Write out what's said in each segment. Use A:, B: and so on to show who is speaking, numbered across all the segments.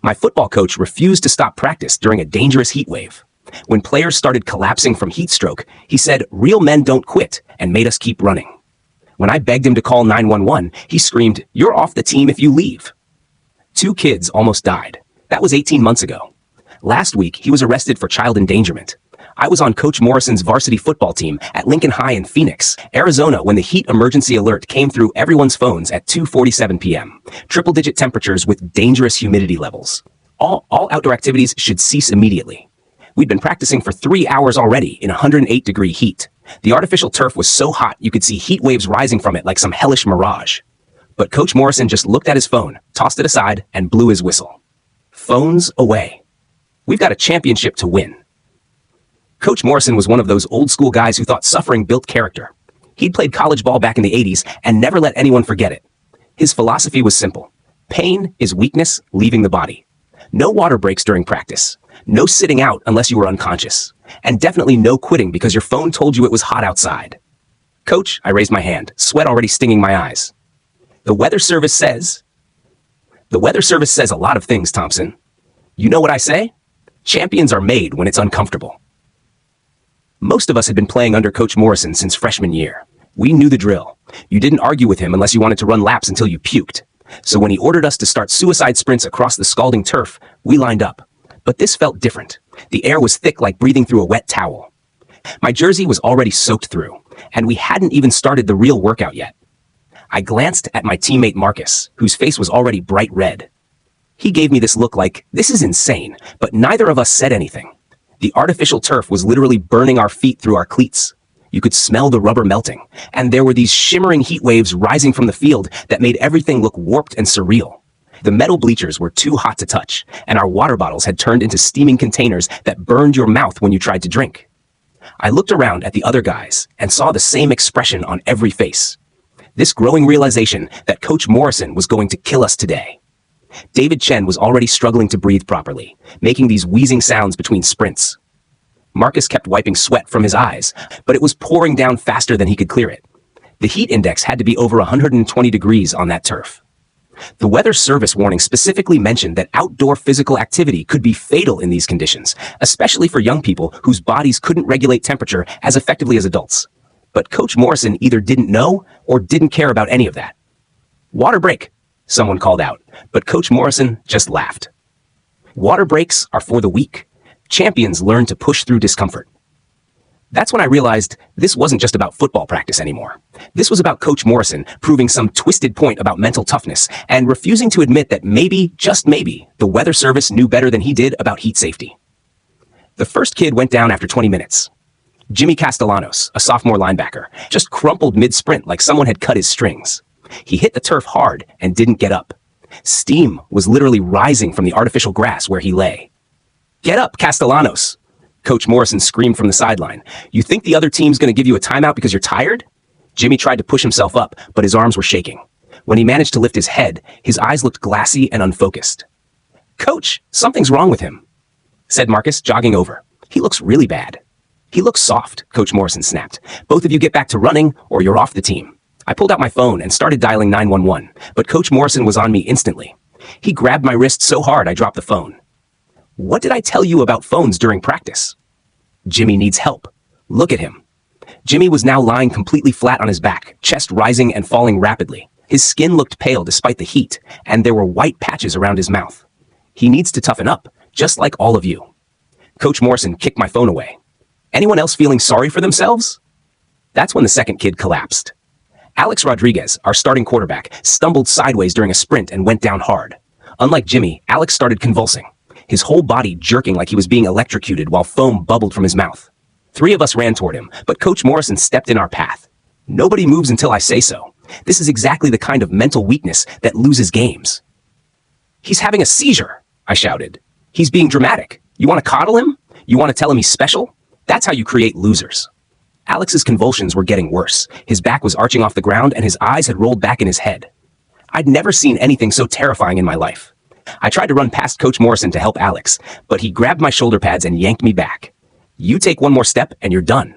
A: My football coach refused to stop practice during a dangerous heat wave. When players started collapsing from heat stroke, he said, "Real men don't quit," and made us keep running. When I begged him to call 911, he screamed, "You're off the team if you leave." 2 kids almost died. That was 18 months ago. Last week, he was arrested for child endangerment. I was on Coach Morrison's varsity football team at Lincoln High in Phoenix, Arizona, when the heat emergency alert came through everyone's phones at 2:47 p.m. Triple-digit temperatures with dangerous humidity levels. All outdoor activities should cease immediately. We'd been practicing for 3 hours already in 108-degree heat. The artificial turf was so hot you could see heat waves rising from it like some hellish mirage. But Coach Morrison just looked at his phone, tossed it aside, and blew his whistle. Phones away. We've got a championship to win. Coach Morrison was one of those old-school guys who thought suffering built character. He'd played college ball back in the 80s and never let anyone forget it. His philosophy was simple. Pain is weakness leaving the body. No water breaks during practice. No sitting out unless you were unconscious. And definitely no quitting because your phone told you it was hot outside. "Coach," I raised my hand, sweat already stinging my eyes. The weather service says a lot of things, Thompson. You know what I say? Champions are made when it's uncomfortable. Most of us had been playing under Coach Morrison since freshman year. We knew the drill. You didn't argue with him unless you wanted to run laps until you puked. So when he ordered us to start suicide sprints across the scalding turf, we lined up. But this felt different. The air was thick like breathing through a wet towel. My jersey was already soaked through, and we hadn't even started the real workout yet. I glanced at my teammate Marcus, whose face was already bright red. He gave me this look like, "This is insane," but neither of us said anything. The artificial turf was literally burning our feet through our cleats. You could smell the rubber melting, and there were these shimmering heat waves rising from the field that made everything look warped and surreal. The metal bleachers were too hot to touch, and our water bottles had turned into steaming containers that burned your mouth when you tried to drink. I looked around at the other guys and saw the same expression on every face. This growing realization that Coach Morrison was going to kill us today. David Chen was already struggling to breathe properly, making these wheezing sounds between sprints. Marcus kept wiping sweat from his eyes, but it was pouring down faster than he could clear it. The heat index had to be over 120 degrees on that turf. The Weather Service warning specifically mentioned that outdoor physical activity could be fatal in these conditions, especially for young people whose bodies couldn't regulate temperature as effectively as adults. But Coach Morrison either didn't know or didn't care about any of that. "Water break," someone called out, but Coach Morrison just laughed. Water breaks are for the weak. Champions learn to push through discomfort. That's when I realized this wasn't just about football practice anymore. This was about Coach Morrison proving some twisted point about mental toughness and refusing to admit that maybe, just maybe, the Weather Service knew better than he did about heat safety. The first kid went down after 20 minutes. Jimmy Castellanos, a sophomore linebacker, just crumpled mid-sprint like someone had cut his strings. He hit the turf hard and didn't get up. Steam was literally rising from the artificial grass where he lay. "Get up, Castellanos!" Coach Morrison screamed from the sideline. "You think the other team's going to give you a timeout because you're tired?" Jimmy tried to push himself up, but his arms were shaking. When he managed to lift his head, his eyes looked glassy and unfocused. "Coach, something's wrong with him," said Marcus, jogging over. "He looks really bad." "He looks soft," Coach Morrison snapped. "Both of you get back to running, or you're off the team." I pulled out my phone and started dialing 911, but Coach Morrison was on me instantly. He grabbed my wrist so hard I dropped the phone. "What did I tell you about phones during practice?" "Jimmy needs help. Look at him." Jimmy was now lying completely flat on his back, chest rising and falling rapidly. His skin looked pale despite the heat, and there were white patches around his mouth. "He needs to toughen up, just like all of you." Coach Morrison kicked my phone away. "Anyone else feeling sorry for themselves?" That's when the second kid collapsed. Alex Rodriguez, our starting quarterback, stumbled sideways during a sprint and went down hard. Unlike Jimmy, Alex started convulsing, his whole body jerking like he was being electrocuted while foam bubbled from his mouth. 3 of us ran toward him, but Coach Morrison stepped in our path. "Nobody moves until I say so." This is exactly the kind of mental weakness that loses games. "He's having a seizure," I shouted. "He's being dramatic. You want to coddle him? You want to tell him he's special? That's how you create losers." Alex's convulsions were getting worse. His back was arching off the ground and his eyes had rolled back in his head. I'd never seen anything so terrifying in my life. I tried to run past Coach Morrison to help Alex, but he grabbed my shoulder pads and yanked me back. "You take one more step and you're done.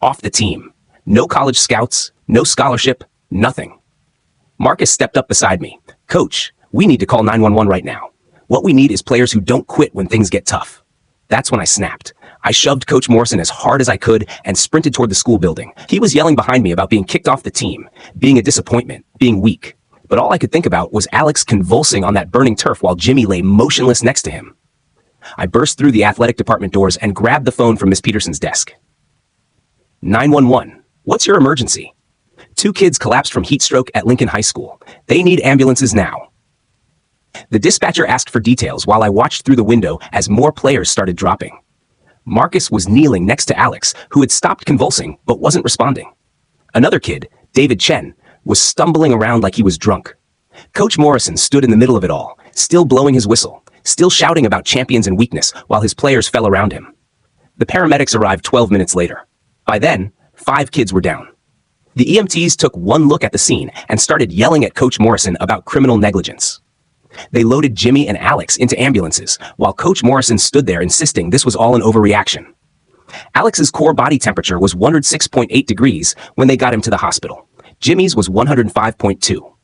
A: Off the team. No college scouts, no scholarship, nothing." Marcus stepped up beside me. "Coach, we need to call 911 right now. What we need is players who don't quit when things get tough. That's when I snapped. I shoved Coach Morrison as hard as I could and sprinted toward the school building. He was yelling behind me about being kicked off the team, being a disappointment, being weak. But all I could think about was Alex convulsing on that burning turf while Jimmy lay motionless next to him. I burst through the athletic department doors and grabbed the phone from Miss Peterson's desk. 911. What's your emergency? 2 kids collapsed from heat stroke at Lincoln High School. They need ambulances now. The dispatcher asked for details while I watched through the window as more players started dropping. Marcus was kneeling next to Alex, who had stopped convulsing but wasn't responding. Another kid, David Chen, was stumbling around like he was drunk. Coach Morrison stood in the middle of it all, still blowing his whistle, still shouting about champions and weakness while his players fell around him. The paramedics arrived 12 minutes later. By then, 5 kids were down. The EMTs took one look at the scene and started yelling at Coach Morrison about criminal negligence. They loaded Jimmy and Alex into ambulances, while Coach Morrison stood there insisting this was all an overreaction. Alex's core body temperature was 106.8 degrees when they got him to the hospital. Jimmy's was 105.2.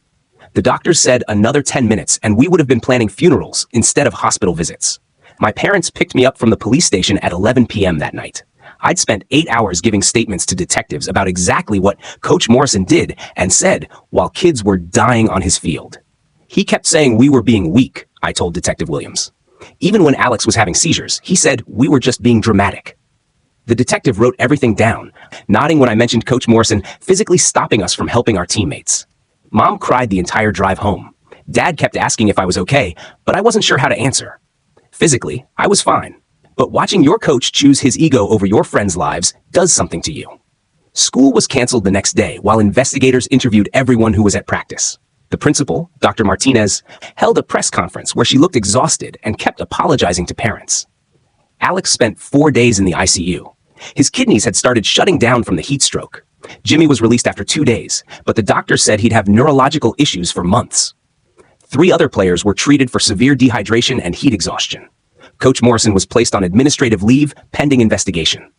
A: The doctors said another 10 minutes and we would have been planning funerals instead of hospital visits. My parents picked me up from the police station at 11 p.m. that night. I'd spent 8 hours giving statements to detectives about exactly what Coach Morrison did and said while kids were dying on his field. He kept saying we were being weak, I told Detective Williams. Even when Alex was having seizures, he said we were just being dramatic. The detective wrote everything down, nodding when I mentioned Coach Morrison physically stopping us from helping our teammates. Mom cried the entire drive home. Dad kept asking if I was okay, but I wasn't sure how to answer. Physically, I was fine. But watching your coach choose his ego over your friends' lives does something to you. School was canceled the next day while investigators interviewed everyone who was at practice. The principal, Dr. Martinez, held a press conference where she looked exhausted and kept apologizing to parents. Alex spent 4 days in the ICU. His kidneys had started shutting down from the heat stroke. Jimmy was released after 2 days, but the doctor said he'd have neurological issues for months. 3 other players were treated for severe dehydration and heat exhaustion. Coach Morrison was placed on administrative leave pending investigation.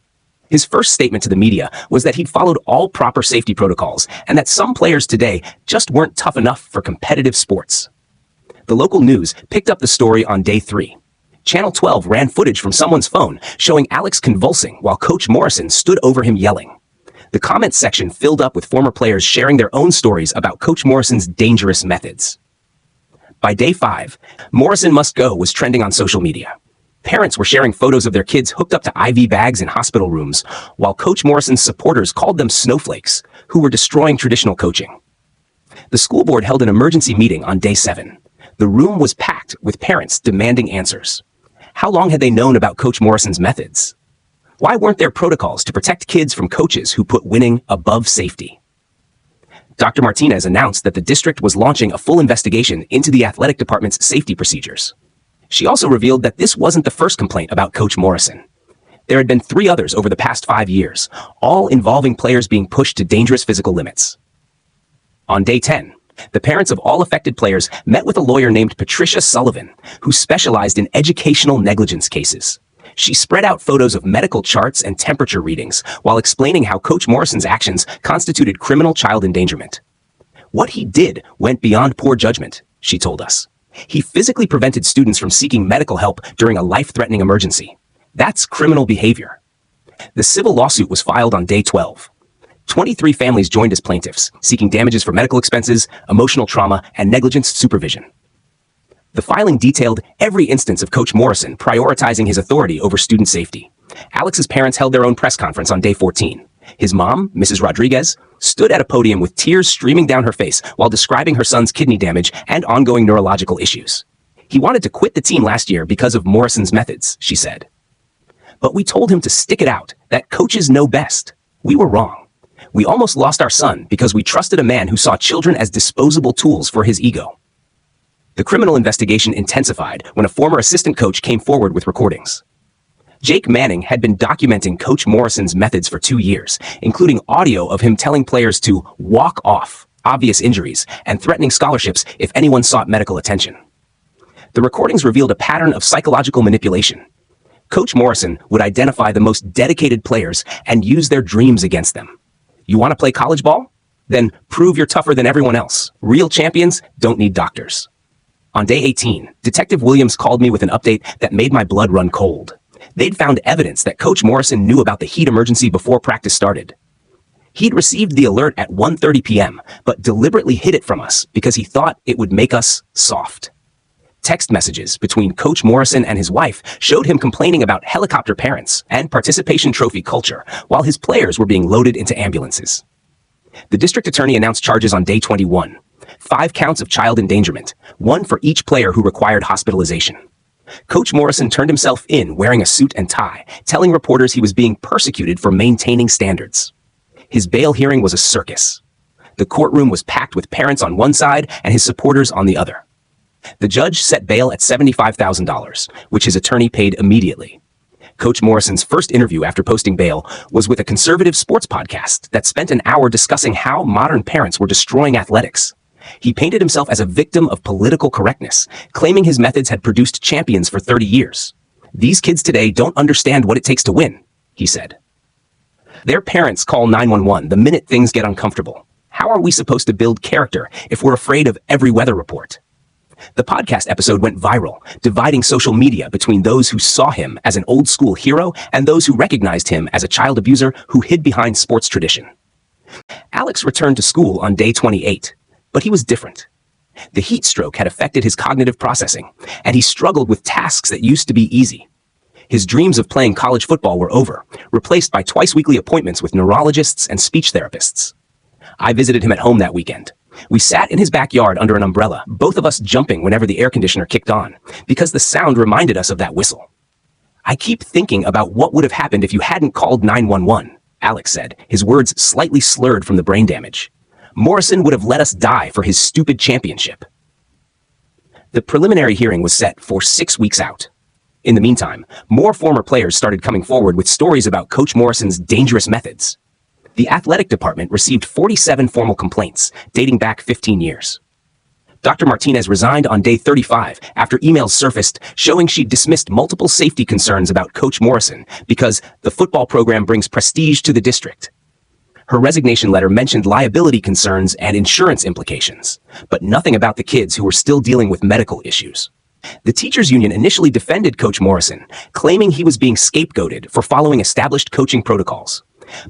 A: His first statement to the media was that he'd followed all proper safety protocols and that some players today just weren't tough enough for competitive sports. The local news picked up the story on day 3. Channel 12 ran footage from someone's phone showing Alex convulsing while Coach Morrison stood over him yelling. The comments section filled up with former players sharing their own stories about Coach Morrison's dangerous methods. By day 5, Morrison must go was trending on social media. Parents were sharing photos of their kids hooked up to IV bags in hospital rooms, while Coach Morrison's supporters called them snowflakes, who were destroying traditional coaching. The school board held an emergency meeting on day 7. The room was packed with parents demanding answers. How long had they known about Coach Morrison's methods? Why weren't there protocols to protect kids from coaches who put winning above safety? Dr. Martinez announced that the district was launching a full investigation into the athletic department's safety procedures. She also revealed that this wasn't the first complaint about Coach Morrison. There had been 3 others over the past 5 years, all involving players being pushed to dangerous physical limits. On day 10, the parents of all affected players met with a lawyer named Patricia Sullivan, who specialized in educational negligence cases. She spread out photos of medical charts and temperature readings while explaining how Coach Morrison's actions constituted criminal child endangerment. What he did went beyond poor judgment, she told us. He physically prevented students from seeking medical help during a life-threatening emergency. That's criminal behavior. The civil lawsuit was filed on day 12. 23 families joined as plaintiffs, seeking damages for medical expenses, emotional trauma, and negligent supervision. The filing detailed every instance of Coach Morrison prioritizing his authority over student safety. Alex's parents held their own press conference on day 14. His mom, Mrs. Rodriguez, stood at a podium with tears streaming down her face while describing her son's kidney damage and ongoing neurological issues. He wanted to quit the team last year because of Morrison's methods, she said. But we told him to stick it out, that coaches know best. We were wrong. We almost lost our son because we trusted a man who saw children as disposable tools for his ego. The criminal investigation intensified when a former assistant coach came forward with recordings. Jake Manning had been documenting Coach Morrison's methods for 2 years, including audio of him telling players to walk off obvious injuries and threatening scholarships if anyone sought medical attention. The recordings revealed a pattern of psychological manipulation. Coach Morrison would identify the most dedicated players and use their dreams against them. You want to play college ball? Then prove you're tougher than everyone else. Real champions don't need doctors. On day 18, Detective Williams called me with an update that made my blood run cold. They'd found evidence that Coach Morrison knew about the heat emergency before practice started. He'd received the alert at 1:30 p.m., but deliberately hid it from us because he thought it would make us soft. Text messages between Coach Morrison and his wife showed him complaining about helicopter parents and participation trophy culture while his players were being loaded into ambulances. The district attorney announced charges on day 21. 5 counts of child endangerment, 1 for each player who required hospitalization. Coach Morrison turned himself in wearing a suit and tie, telling reporters he was being persecuted for maintaining standards. His bail hearing was a circus. The courtroom was packed with parents on one side and his supporters on the other. The judge set bail at $75,000, which his attorney paid immediately. Coach Morrison's first interview after posting bail was with a conservative sports podcast that spent an hour discussing how modern parents were destroying athletics. He painted himself as a victim of political correctness, claiming his methods had produced champions for 30 years. "These kids today don't understand what it takes to win," he said. Their parents call 911 the minute things get uncomfortable. How are we supposed to build character if we're afraid of every weather report? The podcast episode went viral, dividing social media between those who saw him as an old-school hero and those who recognized him as a child abuser who hid behind sports tradition. Alex returned to school on day 28, but he was different. The heat stroke had affected his cognitive processing, and he struggled with tasks that used to be easy. His dreams of playing college football were over, replaced by twice-weekly appointments with neurologists and speech therapists. I visited him at home that weekend. We sat in his backyard under an umbrella, both of us jumping whenever the air conditioner kicked on, because the sound reminded us of that whistle. "I keep thinking about what would have happened if you hadn't called 911, Alex said, his words slightly slurred from the brain damage. "Morrison would have let us die for his stupid championship." The preliminary hearing was set for 6 weeks out. In the meantime, more former players started coming forward with stories about Coach Morrison's dangerous methods. The athletic department received 47 formal complaints, dating back 15 years. Dr. Martinez resigned on day 35 after emails surfaced showing she'd dismissed multiple safety concerns about Coach Morrison because the football program brings prestige to the district. Her resignation letter mentioned liability concerns and insurance implications, but nothing about the kids who were still dealing with medical issues. The teachers' union initially defended Coach Morrison, claiming he was being scapegoated for following established coaching protocols.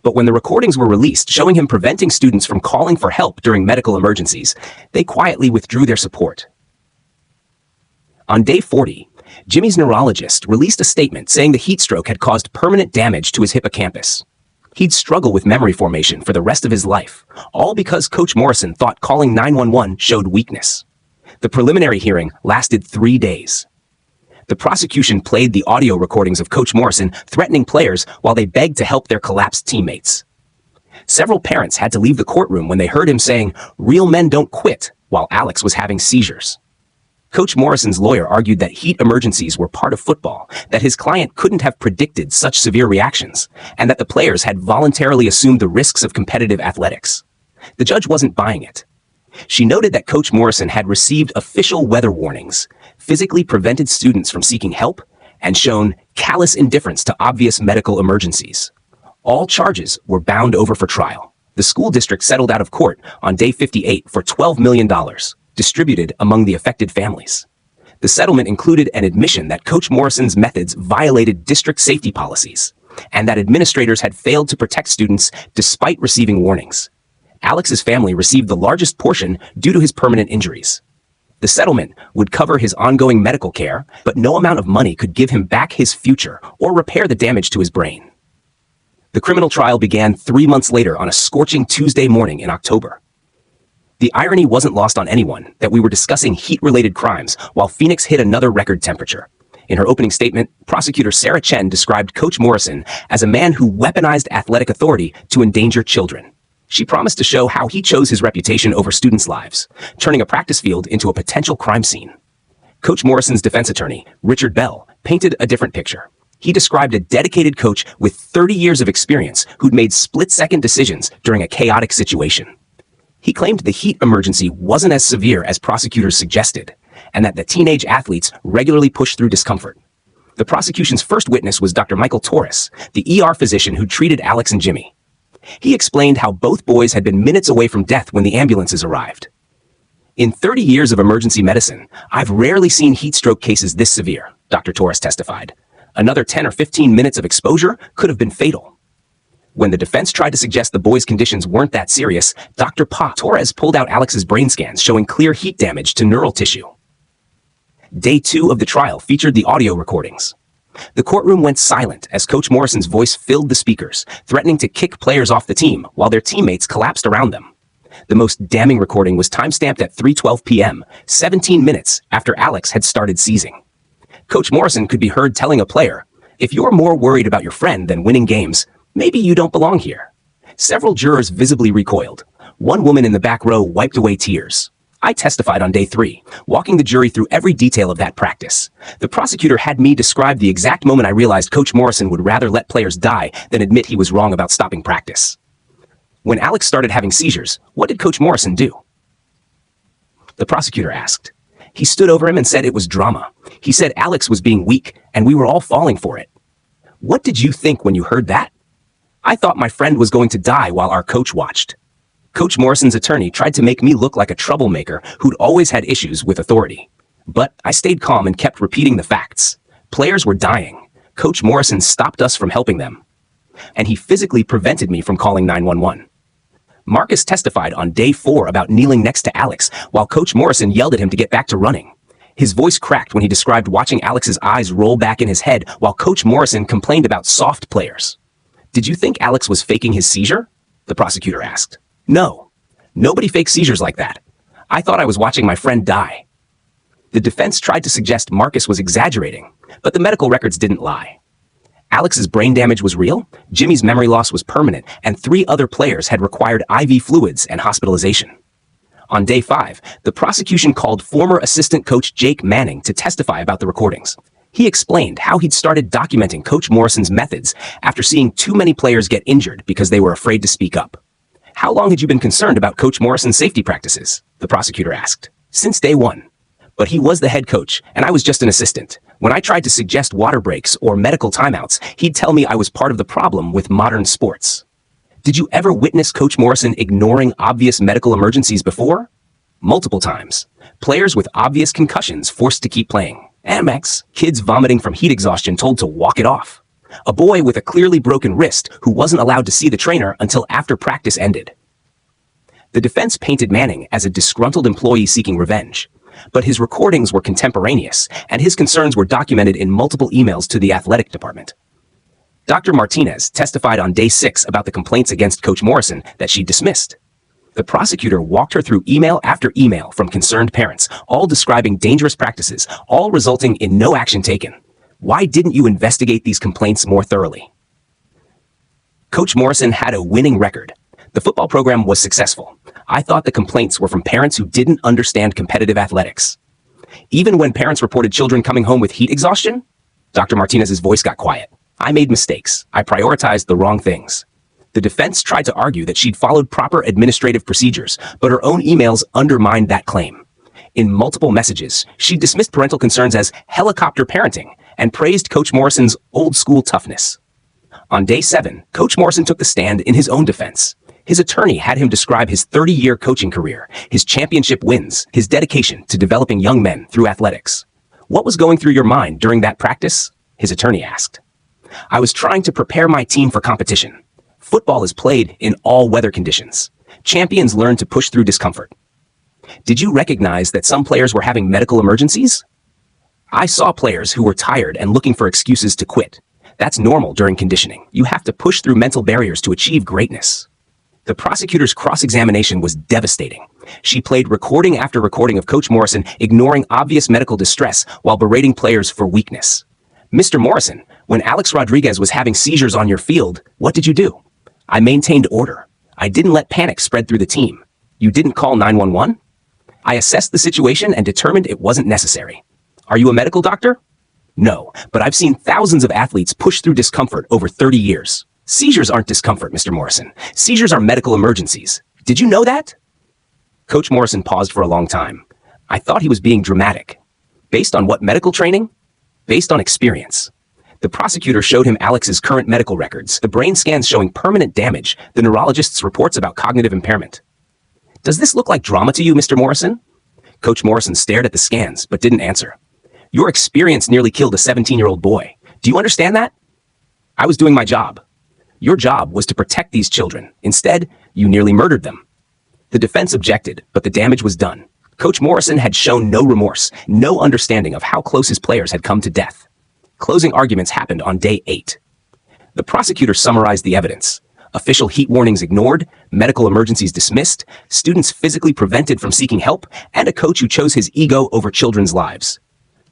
A: But when the recordings were released showing him preventing students from calling for help during medical emergencies, they quietly withdrew their support. On day 40, Jimmy's neurologist released a statement saying the heat stroke had caused permanent damage to his hippocampus. He'd struggle with memory formation for the rest of his life, all because Coach Morrison thought calling 911 showed weakness. The preliminary hearing lasted 3 days. The prosecution played the audio recordings of Coach Morrison threatening players while they begged to help their collapsed teammates. Several parents had to leave the courtroom when they heard him saying, "Real men don't quit," while Alex was having seizures. Coach Morrison's lawyer argued that heat emergencies were part of football, that his client couldn't have predicted such severe reactions, and that the players had voluntarily assumed the risks of competitive athletics. The judge wasn't buying it. She noted that Coach Morrison had received official weather warnings, physically prevented students from seeking help, and shown callous indifference to obvious medical emergencies. All charges were bound over for trial. The school district settled out of court on day 58 for $12 million, distributed among the affected families. The settlement included an admission that Coach Morrison's methods violated district safety policies, and that administrators had failed to protect students despite receiving warnings. Alex's family received the largest portion due to his permanent injuries. The settlement would cover his ongoing medical care, but no amount of money could give him back his future or repair the damage to his brain. The criminal trial began 3 months later on a scorching Tuesday morning in October. The irony wasn't lost on anyone that we were discussing heat-related crimes while Phoenix hit another record temperature. In her opening statement, prosecutor Sarah Chen described Coach Morrison as a man who weaponized athletic authority to endanger children. She promised to show how he chose his reputation over students' lives, turning a practice field into a potential crime scene. Coach Morrison's defense attorney, Richard Bell, painted a different picture. He described a dedicated coach with 30 years of experience who'd made split-second decisions during a chaotic situation. He claimed the heat emergency wasn't as severe as prosecutors suggested, and that the teenage athletes regularly pushed through discomfort. The prosecution's first witness was Dr. Michael Torres, the ER physician who treated Alex and Jimmy. He explained how both boys had been minutes away from death when the ambulances arrived. In 30 years of emergency medicine, I've rarely seen heat stroke cases this severe, Dr. Torres testified. Another 10 or 15 minutes of exposure could have been fatal. When the defense tried to suggest the boy's conditions weren't that serious, Dr. Torres pulled out Alex's brain scans showing clear heat damage to neural tissue. Day 2 of the trial featured the audio recordings. The courtroom went silent as Coach Morrison's voice filled the speakers, threatening to kick players off the team while their teammates collapsed around them. The most damning recording was time-stamped at 3:12 p.m., 17 minutes after Alex had started seizing. Coach Morrison could be heard telling a player, "If you're more worried about your friend than winning games, maybe you don't belong here." Several jurors visibly recoiled. One woman in the back row wiped away tears. I testified on day 3, walking the jury through every detail of that practice. The prosecutor had me describe the exact moment I realized Coach Morrison would rather let players die than admit he was wrong about stopping practice. When Alex started having seizures, what did Coach Morrison do? The prosecutor asked. He stood over him and said it was drama. He said Alex was being weak, and we were all falling for it. What did you think when you heard that? I thought my friend was going to die while our coach watched. Coach Morrison's attorney tried to make me look like a troublemaker who'd always had issues with authority. But I stayed calm and kept repeating the facts. Players were dying. Coach Morrison stopped us from helping them. And he physically prevented me from calling 911. Marcus testified on day 4 about kneeling next to Alex while Coach Morrison yelled at him to get back to running. His voice cracked when he described watching Alex's eyes roll back in his head while Coach Morrison complained about soft players. Did you think Alex was faking his seizure? The prosecutor asked. No. Nobody fakes seizures like that. I thought I was watching my friend die. The defense tried to suggest Marcus was exaggerating, but the medical records didn't lie. Alex's brain damage was real, Jimmy's memory loss was permanent, and 3 other players had required IV fluids and hospitalization. On day 5, the prosecution called former assistant coach Jake Manning to testify about the recordings. He explained how he'd started documenting Coach Morrison's methods after seeing too many players get injured because they were afraid to speak up. How long had you been concerned about Coach Morrison's safety practices? The prosecutor asked. Since day 1. But he was the head coach, and I was just an assistant. When I tried to suggest water breaks or medical timeouts, he'd tell me I was part of the problem with modern sports. Did you ever witness Coach Morrison ignoring obvious medical emergencies before? Multiple times. Players with obvious concussions forced to keep playing. Amex, kids vomiting from heat exhaustion told to walk it off. A boy with a clearly broken wrist who wasn't allowed to see the trainer until after practice ended. The defense painted Manning as a disgruntled employee seeking revenge. But his recordings were contemporaneous, and his concerns were documented in multiple emails to the athletic department. Dr. Martinez testified on day 6 about the complaints against Coach Morrison that she dismissed. The prosecutor walked her through email after email from concerned parents, all describing dangerous practices, all resulting in no action taken. Why didn't you investigate these complaints more thoroughly? Coach Morrison had a winning record. The football program was successful. I thought the complaints were from parents who didn't understand competitive athletics. Even when parents reported children coming home with heat exhaustion, Dr. Martinez's voice got quiet. I made mistakes. I prioritized the wrong things. The defense tried to argue that she'd followed proper administrative procedures, but her own emails undermined that claim. In multiple messages, she dismissed parental concerns as helicopter parenting and praised Coach Morrison's old-school toughness. On day 7, Coach Morrison took the stand in his own defense. His attorney had him describe his 30-year coaching career, his championship wins, his dedication to developing young men through athletics. What was going through your mind during that practice? His attorney asked. I was trying to prepare my team for competition. Football is played in all weather conditions. Champions learn to push through discomfort. Did you recognize that some players were having medical emergencies? I saw players who were tired and looking for excuses to quit. That's normal during conditioning. You have to push through mental barriers to achieve greatness. The prosecutor's cross-examination was devastating. She played recording after recording of Coach Morrison ignoring obvious medical distress while berating players for weakness. Mr. Morrison, when Alex Rodriguez was having seizures on your field, what did you do? I maintained order. I didn't let panic spread through the team. You didn't call 911? I assessed the situation and determined it wasn't necessary. Are you a medical doctor? No, but I've seen thousands of athletes push through discomfort over 30 years. Seizures aren't discomfort, Mr. Morrison. Seizures are medical emergencies. Did you know that? Coach Morrison paused for a long time. I thought he was being dramatic. Based on what medical training? Based on experience. The prosecutor showed him Alex's current medical records, the brain scans showing permanent damage, the neurologist's reports about cognitive impairment. Does this look like drama to you, Mr. Morrison? Coach Morrison stared at the scans, but didn't answer. Your experience nearly killed a 17-year-old boy. Do you understand that? I was doing my job. Your job was to protect these children. Instead, you nearly murdered them. The defense objected, but the damage was done. Coach Morrison had shown no remorse, no understanding of how close his players had come to death. Closing arguments happened on day 8. The prosecutor summarized the evidence. Official heat warnings ignored, medical emergencies dismissed, students physically prevented from seeking help, and a coach who chose his ego over children's lives.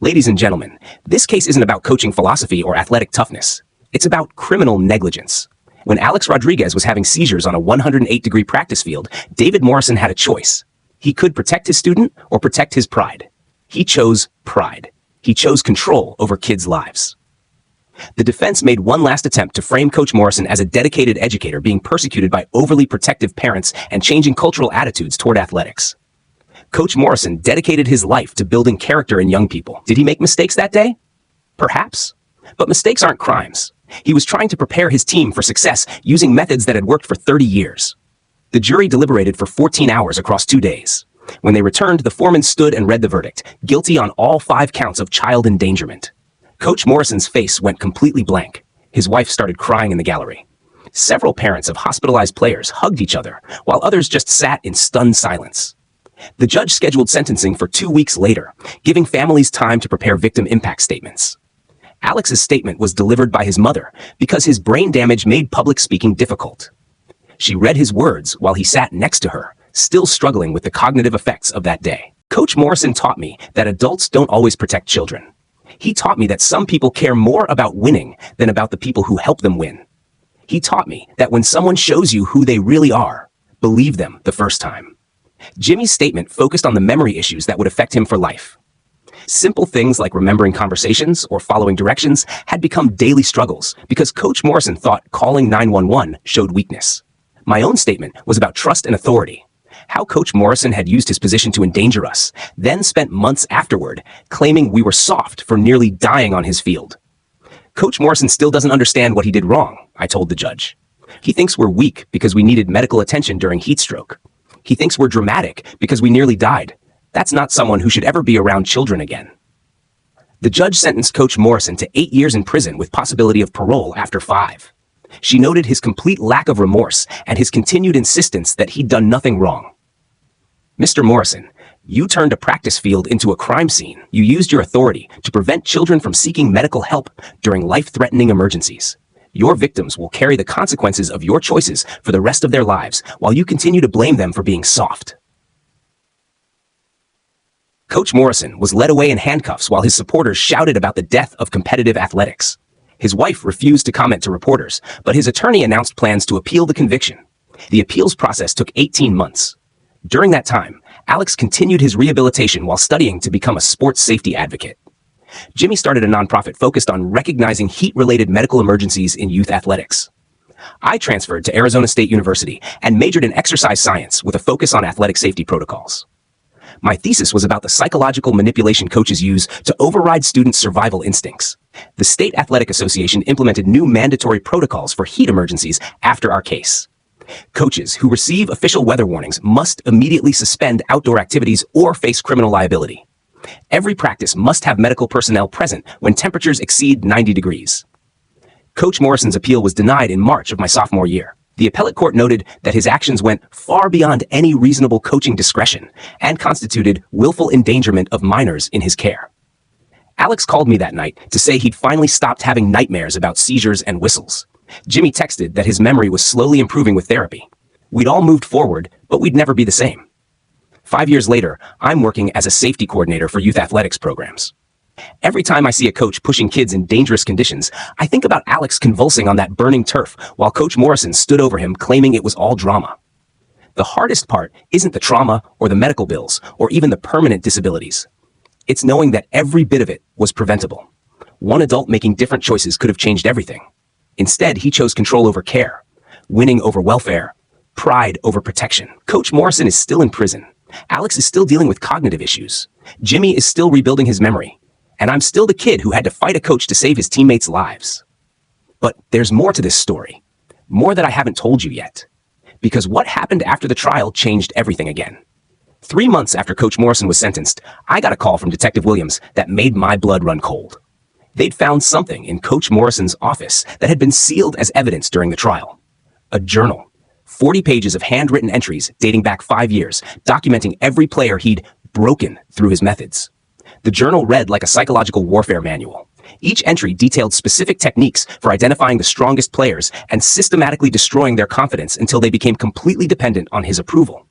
A: Ladies and gentlemen, this case isn't about coaching philosophy or athletic toughness. It's about criminal negligence. When Alex Rodriguez was having seizures on a 108-degree practice field, David Morrison had a choice. He could protect his student or protect his pride. He chose pride. He chose control over kids' lives. The defense made one last attempt to frame Coach Morrison as a dedicated educator being persecuted by overly protective parents and changing cultural attitudes toward athletics. Coach Morrison dedicated his life to building character in young people. Did he make mistakes that day? Perhaps. But mistakes aren't crimes. He was trying to prepare his team for success using methods that had worked for 30 years. The jury deliberated for 14 hours across 2 days. When they returned, the foreman stood and read the verdict, guilty on all 5 counts of child endangerment. Coach Morrison's face went completely blank. His wife started crying in the gallery. Several parents of hospitalized players hugged each other, while others just sat in stunned silence. The judge scheduled sentencing for 2 weeks later, giving families time to prepare victim impact statements. Alex's statement was delivered by his mother because his brain damage made public speaking difficult. She read his words while he sat next to her, still struggling with the cognitive effects of that day. Coach Morrison taught me that adults don't always protect children. He taught me that some people care more about winning than about the people who help them win. He taught me that when someone shows you who they really are, believe them the first time. Jimmy's statement focused on the memory issues that would affect him for life. Simple things like remembering conversations or following directions had become daily struggles because Coach Morrison thought calling 911 showed weakness. My own statement was about trust and authority. How Coach Morrison had used his position to endanger us, then spent months afterward claiming we were soft for nearly dying on his field. Coach Morrison still doesn't understand what he did wrong, I told the judge. He thinks we're weak because we needed medical attention during heat stroke. He thinks we're dramatic because we nearly died. That's not someone who should ever be around children again. The judge sentenced Coach Morrison to 8 years in prison with possibility of parole after 5. She noted his complete lack of remorse and his continued insistence that he'd done nothing wrong. Mr. Morrison, you turned a practice field into a crime scene. You used your authority to prevent children from seeking medical help during life-threatening emergencies. Your victims will carry the consequences of your choices for the rest of their lives while you continue to blame them for being soft. Coach Morrison was led away in handcuffs while his supporters shouted about the death of competitive athletics. His wife refused to comment to reporters, but his attorney announced plans to appeal the conviction. The appeals process took 18 months. During that time, Alex continued his rehabilitation while studying to become a sports safety advocate. Jimmy started a nonprofit focused on recognizing heat-related medical emergencies in youth athletics. I transferred to Arizona State University and majored in exercise science with a focus on athletic safety protocols. My thesis was about the psychological manipulation coaches use to override students' survival instincts. The State Athletic Association implemented new mandatory protocols for heat emergencies after our case. Coaches who receive official weather warnings must immediately suspend outdoor activities or face criminal liability. Every practice must have medical personnel present when temperatures exceed 90 degrees. Coach Morrison's appeal was denied in March of my sophomore year. The appellate court noted that his actions went far beyond any reasonable coaching discretion and constituted willful endangerment of minors in his care. Alex called me that night to say he'd finally stopped having nightmares about seizures and whistles. Jimmy texted that his memory was slowly improving with therapy. We'd all moved forward, but we'd never be the same. 5 years later, I'm working as a safety coordinator for youth athletics programs. Every time I see a coach pushing kids in dangerous conditions, I think about Alex convulsing on that burning turf while Coach Morrison stood over him claiming it was all drama. The hardest part isn't the trauma or the medical bills or even the permanent disabilities. It's knowing that every bit of it was preventable. One adult making different choices could have changed everything. Instead, he chose control over care, winning over welfare, pride over protection. Coach Morrison is still in prison. Alex is still dealing with cognitive issues. Jimmy is still rebuilding his memory. And I'm still the kid who had to fight a coach to save his teammates' lives. But there's more to this story. More that I haven't told you yet. Because what happened after the trial changed everything again. 3 months after Coach Morrison was sentenced, I got a call from Detective Williams that made my blood run cold. They'd found something in Coach Morrison's office that had been sealed as evidence during the trial. A journal. 40 pages of handwritten entries dating back 5 years, documenting every player he'd broken through his methods. The journal read like a psychological warfare manual. Each entry detailed specific techniques for identifying the strongest players and systematically destroying their confidence until they became completely dependent on his approval.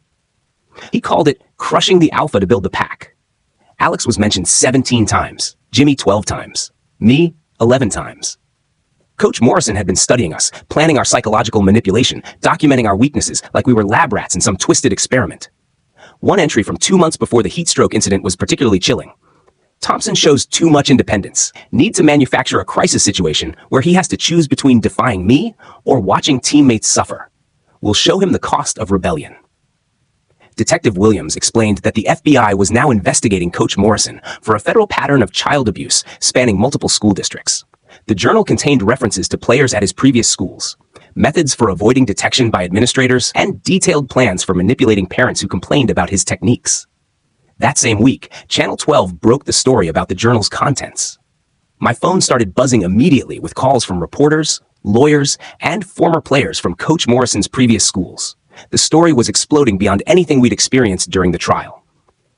A: He called it crushing the alpha to build the pack. Alex was mentioned 17 times, Jimmy 12 times, me 11 times. Coach Morrison had been studying us, planning our psychological manipulation, documenting our weaknesses like we were lab rats in some twisted experiment. One entry from 2 months before the heat stroke incident was particularly chilling. Thompson shows too much independence, needs to manufacture a crisis situation where he has to choose between defying me or watching teammates suffer. We'll show him the cost of rebellion. Detective Williams explained that the FBI was now investigating Coach Morrison for a federal pattern of child abuse spanning multiple school districts. The journal contained references to players at his previous schools, methods for avoiding detection by administrators, and detailed plans for manipulating parents who complained about his techniques. That same week, Channel 12 broke the story about the journal's contents. My phone started buzzing immediately with calls from reporters, lawyers, and former players from Coach Morrison's previous schools. The story was exploding beyond anything we'd experienced during the trial.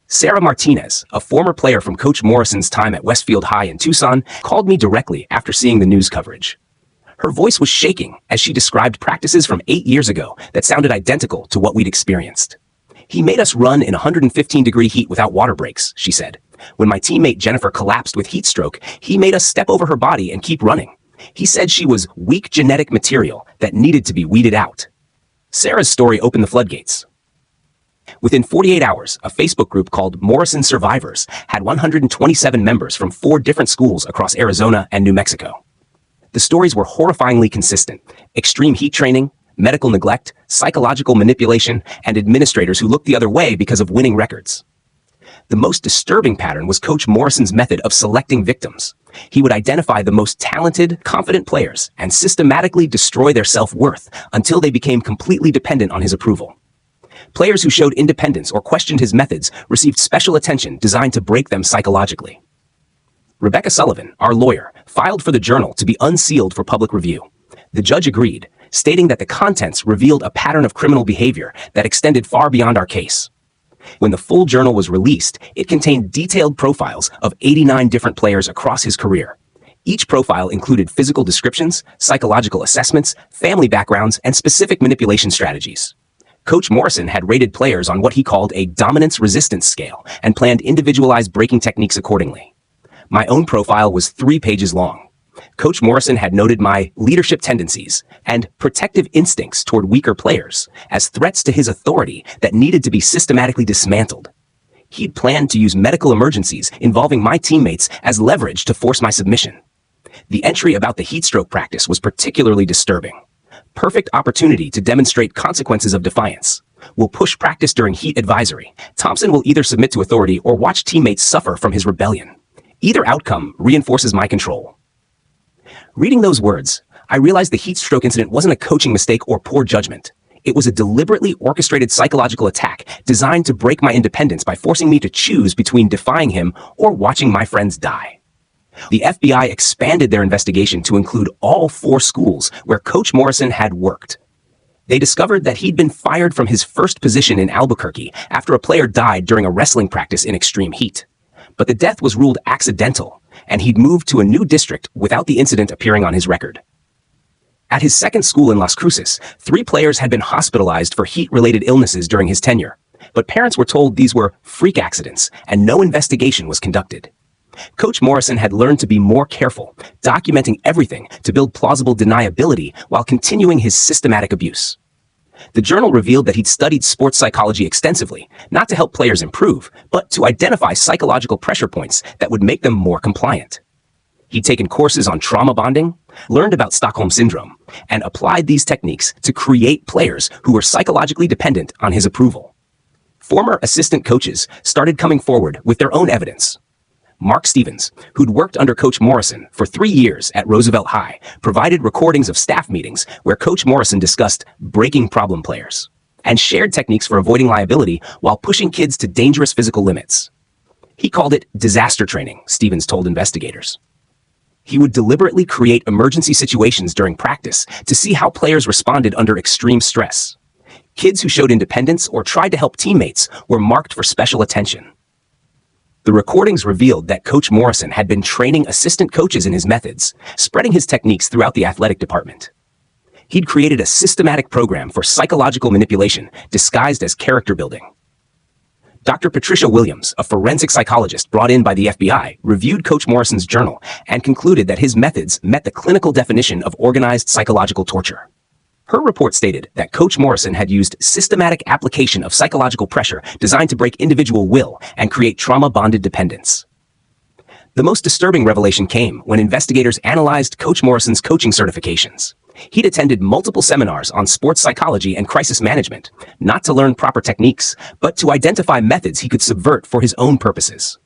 A: Sarah Martinez, a former player from Coach Morrison's time at Westfield High in Tucson, called me directly after seeing the news coverage. Her voice was shaking as she described practices from 8 years ago that sounded identical to what we'd experienced. He made us run in 115-degree heat without water breaks, she said. When my teammate Jennifer collapsed with heat stroke, he made us step over her body and keep running. He said she was weak genetic material that needed to be weeded out. Sarah's story opened the floodgates. Within 48 hours, a Facebook group called Morrison Survivors had 127 members from 4 different schools across Arizona and New Mexico. The stories were horrifyingly consistent: extreme heat training, medical neglect, psychological manipulation, and administrators who looked the other way because of winning records. The most disturbing pattern was Coach Morrison's method of selecting victims. He would identify the most talented, confident players and systematically destroy their self-worth until they became completely dependent on his approval. Players who showed independence or questioned his methods received special attention designed to break them psychologically. Rebecca Sullivan, our lawyer, filed for the journal to be unsealed for public review. The judge agreed, stating that the contents revealed a pattern of criminal behavior that extended far beyond our case. When the full journal was released, it contained detailed profiles of 89 different players across his career. Each profile included physical descriptions, psychological assessments, family backgrounds, and specific manipulation strategies. Coach Morrison had rated players on what he called a dominance-resistance scale and planned individualized breaking techniques accordingly. My own profile was 3 pages long. Coach Morrison had noted my leadership tendencies and protective instincts toward weaker players as threats to his authority that needed to be systematically dismantled. He'd planned to use medical emergencies involving my teammates as leverage to force my submission. The entry about the heat stroke practice was particularly disturbing. Perfect opportunity to demonstrate consequences of defiance. We'll push practice during heat advisory. Thompson will either submit to authority or watch teammates suffer from his rebellion. Either outcome reinforces my control. Reading those words, I realized the heat stroke incident wasn't a coaching mistake or poor judgment. It was a deliberately orchestrated psychological attack designed to break my independence by forcing me to choose between defying him or watching my friends die. The FBI expanded their investigation to include all 4 schools where Coach Morrison had worked. They discovered that he'd been fired from his first position in Albuquerque after a player died during a wrestling practice in extreme heat. But the death was ruled accidental, and he'd moved to a new district without the incident appearing on his record. At his second school in Las Cruces, 3 players had been hospitalized for heat-related illnesses during his tenure, but parents were told these were freak accidents and no investigation was conducted. Coach Morrison had learned to be more careful, documenting everything to build plausible deniability while continuing his systematic abuse. The journal revealed that he'd studied sports psychology extensively, not to help players improve, but to identify psychological pressure points that would make them more compliant. He'd taken courses on trauma bonding, learned about Stockholm Syndrome, and applied these techniques to create players who were psychologically dependent on his approval. Former assistant coaches started coming forward with their own evidence. Mark Stevens, who'd worked under Coach Morrison for 3 years at Roosevelt High, provided recordings of staff meetings where Coach Morrison discussed breaking problem players. and shared techniques for avoiding liability while pushing kids to dangerous physical limits. He called it disaster training, Stevens told investigators. He would deliberately create emergency situations during practice to see how players responded under extreme stress. Kids who showed independence or tried to help teammates were marked for special attention. The recordings revealed that Coach Morrison had been training assistant coaches in his methods, spreading his techniques throughout the athletic department. He'd created a systematic program for psychological manipulation disguised as character building. Dr. Patricia Williams, a forensic psychologist brought in by the FBI, reviewed Coach Morrison's journal and concluded that his methods met the clinical definition of organized psychological torture. Her report stated that Coach Morrison had used systematic application of psychological pressure designed to break individual will and create trauma-bonded dependence. The most disturbing revelation came when investigators analyzed Coach Morrison's coaching certifications. He'd attended multiple seminars on sports psychology and crisis management, not to learn proper techniques, but to identify methods he could subvert for his own purposes.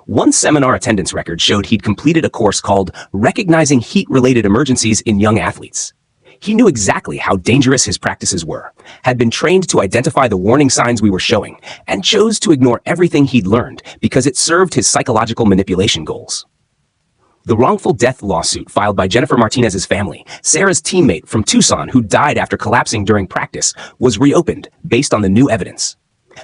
A: One seminar attendance record showed he'd completed a course called Recognizing Heat-Related Emergencies in Young Athletes. He knew exactly how dangerous his practices were, had been trained to identify the warning signs we were showing, and chose to ignore everything he'd learned because it served his psychological manipulation goals. The wrongful death lawsuit filed by Jennifer Martinez's family, Sarah's teammate from Tucson who died after collapsing during practice, was reopened based on the new evidence.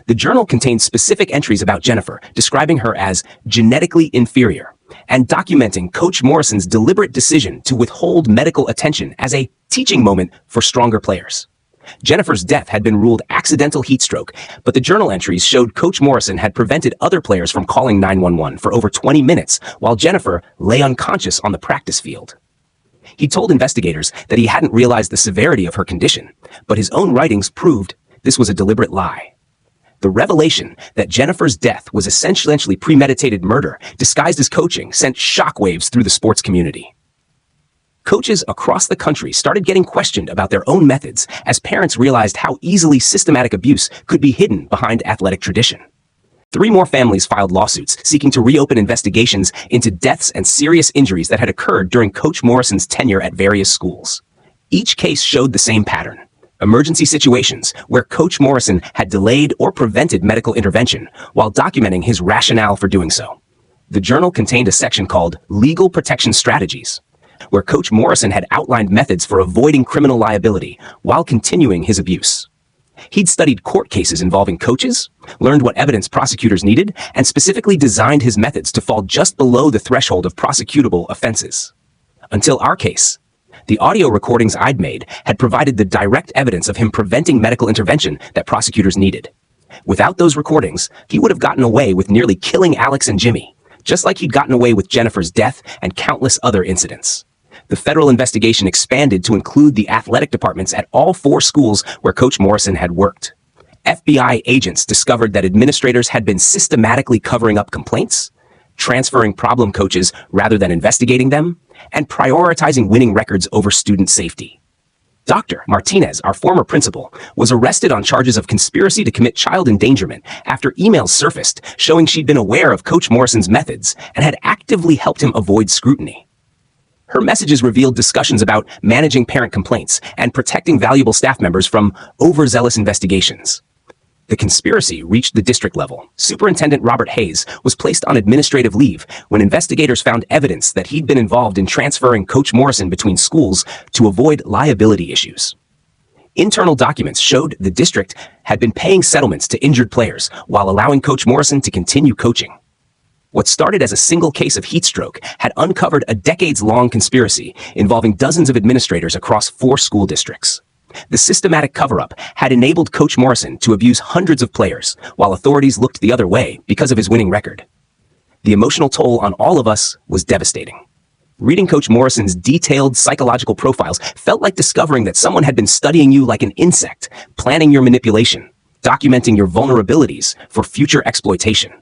A: The journal contained specific entries about Jennifer, describing her as genetically inferior, and documenting Coach Morrison's deliberate decision to withhold medical attention as a teaching moment for stronger players. Jennifer's death had been ruled accidental heat stroke, but the journal entries showed Coach Morrison had prevented other players from calling 911 for over 20 minutes while Jennifer lay unconscious on the practice field. He told investigators that he hadn't realized the severity of her condition, but his own writings proved this was a deliberate lie. The revelation that Jennifer's death was essentially premeditated murder disguised as coaching sent shockwaves through the sports community. Coaches across the country started getting questioned about their own methods as parents realized how easily systematic abuse could be hidden behind athletic tradition. 3 more families filed lawsuits seeking to reopen investigations into deaths and serious injuries that had occurred during Coach Morrison's tenure at various schools. Each case showed the same pattern: emergency situations where Coach Morrison had delayed or prevented medical intervention while documenting his rationale for doing so. The journal contained a section called Legal Protection Strategies, where Coach Morrison had outlined methods for avoiding criminal liability while continuing his abuse. He'd studied court cases involving coaches, learned what evidence prosecutors needed, and specifically designed his methods to fall just below the threshold of prosecutable offenses. Until our case, the audio recordings I'd made had provided the direct evidence of him preventing medical intervention that prosecutors needed. Without those recordings, he would have gotten away with nearly killing Alex and Jimmy, just like he'd gotten away with Jennifer's death and countless other incidents. The federal investigation expanded to include the athletic departments at all 4 schools where Coach Morrison had worked. FBI agents discovered that administrators had been systematically covering up complaints, transferring problem coaches rather than investigating them, and prioritizing winning records over student safety. Dr. Martinez, our former principal, was arrested on charges of conspiracy to commit child endangerment after emails surfaced showing she'd been aware of Coach Morrison's methods and had actively helped him avoid scrutiny. Her messages revealed discussions about managing parent complaints and protecting valuable staff members from overzealous investigations. The conspiracy reached the district level. Superintendent Robert Hayes was placed on administrative leave when investigators found evidence that he'd been involved in transferring Coach Morrison between schools to avoid liability issues. Internal documents showed the district had been paying settlements to injured players while allowing Coach Morrison to continue coaching. What started as a single case of heat stroke had uncovered a decades-long conspiracy involving dozens of administrators across 4 school districts. The systematic cover-up had enabled Coach Morrison to abuse hundreds of players, while authorities looked the other way because of his winning record. The emotional toll on all of us was devastating. Reading Coach Morrison's detailed psychological profiles felt like discovering that someone had been studying you like an insect, planning your manipulation, documenting your vulnerabilities for future exploitation.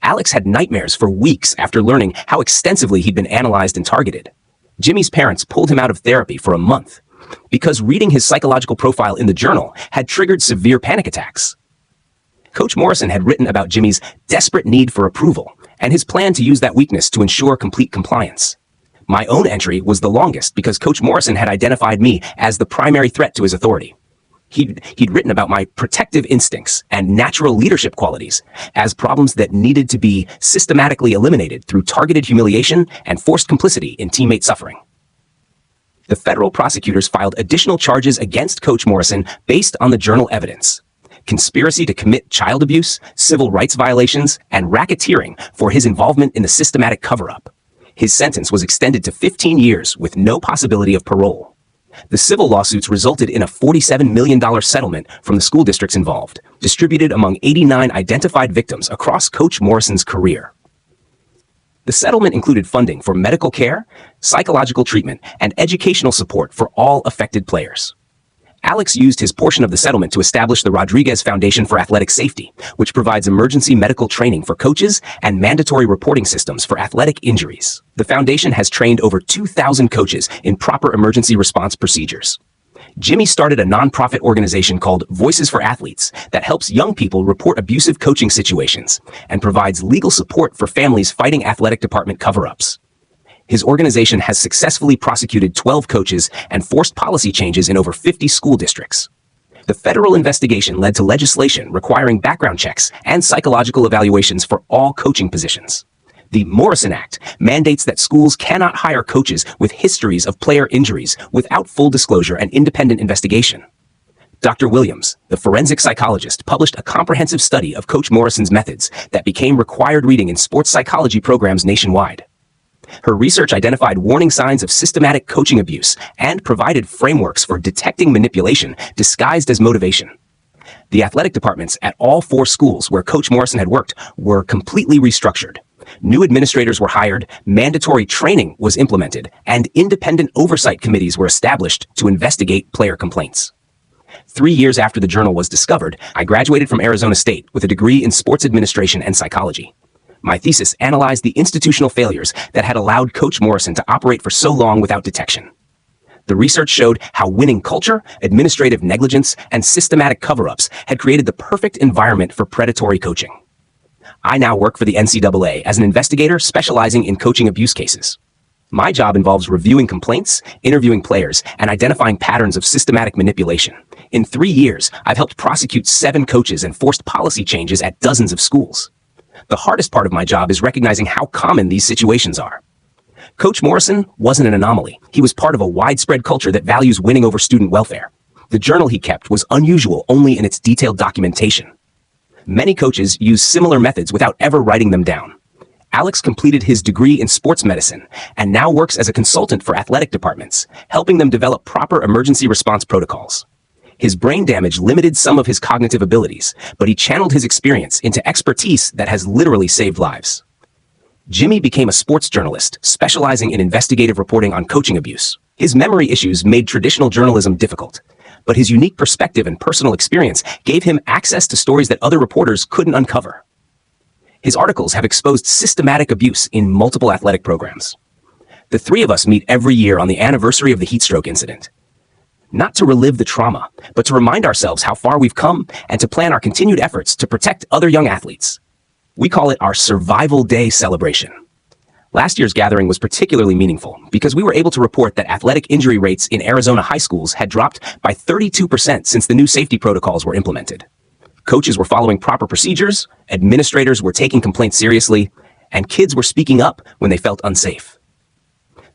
A: Alex had nightmares for weeks after learning how extensively he'd been analyzed and targeted. Jimmy's parents pulled him out of therapy for a month because reading his psychological profile in the journal had triggered severe panic attacks. Coach Morrison had written about Jimmy's desperate need for approval and his plan to use that weakness to ensure complete compliance. My own entry was the longest because Coach Morrison had identified me as the primary threat to his authority. He'd written about my protective instincts and natural leadership qualities as problems that needed to be systematically eliminated through targeted humiliation and forced complicity in teammate suffering. The federal prosecutors filed additional charges against Coach Morrison based on the journal evidence: conspiracy to commit child abuse, civil rights violations, and racketeering for his involvement in the systematic cover-up. His sentence was extended to 15 years with no possibility of parole. The civil lawsuits resulted in a $47 million settlement from the school districts involved, distributed among 89 identified victims across Coach Morrison's career. The settlement included funding for medical care, psychological treatment, and educational support for all affected players. Alex used his portion of the settlement to establish the Rodriguez Foundation for Athletic Safety, which provides emergency medical training for coaches and mandatory reporting systems for athletic injuries. The foundation has trained over 2,000 coaches in proper emergency response procedures. Jimmy started a nonprofit organization called Voices for Athletes that helps young people report abusive coaching situations and provides legal support for families fighting athletic department cover-ups. His organization has successfully prosecuted 12 coaches and forced policy changes in over 50 school districts. The federal investigation led to legislation requiring background checks and psychological evaluations for all coaching positions. The Morrison Act mandates that schools cannot hire coaches with histories of player injuries without full disclosure and independent investigation. Dr. Williams, the forensic psychologist, published a comprehensive study of Coach Morrison's methods that became required reading in sports psychology programs nationwide. Her research identified warning signs of systematic coaching abuse and provided frameworks for detecting manipulation disguised as motivation. The athletic departments at all 4 schools where Coach Morrison had worked were completely restructured. New administrators were hired, mandatory training was implemented, and independent oversight committees were established to investigate player complaints. 3 years after the journal was discovered, I graduated from Arizona State with a degree in sports administration and psychology. My thesis analyzed the institutional failures that had allowed Coach Morrison to operate for so long without detection. The research showed how winning culture, administrative negligence, and systematic cover-ups had created the perfect environment for predatory coaching. I now work for the NCAA as an investigator specializing in coaching abuse cases. My job involves reviewing complaints, interviewing players, and identifying patterns of systematic manipulation. In 3 years, I've helped prosecute 7 coaches and forced policy changes at dozens of schools. The hardest part of my job is recognizing how common these situations are. Coach Morrison wasn't an anomaly. He was part of a widespread culture that values winning over student welfare. The journal he kept was unusual only in its detailed documentation. Many coaches use similar methods without ever writing them down. Alex completed his degree in sports medicine and now works as a consultant for athletic departments, helping them develop proper emergency response protocols. His brain damage limited some of his cognitive abilities, but he channeled his experience into expertise that has literally saved lives. Jimmy became a sports journalist, specializing in investigative reporting on coaching abuse. His memory issues made traditional journalism difficult, but his unique perspective and personal experience gave him access to stories that other reporters couldn't uncover. His articles have exposed systematic abuse in multiple athletic programs. The 3 of us meet every year on the anniversary of the heatstroke incident. Not to relive the trauma, but to remind ourselves how far we've come and to plan our continued efforts to protect other young athletes. We call it our Survival Day celebration. Last year's gathering was particularly meaningful because we were able to report that athletic injury rates in Arizona high schools had dropped by 32% since the new safety protocols were implemented. Coaches were following proper procedures, administrators were taking complaints seriously, and kids were speaking up when they felt unsafe.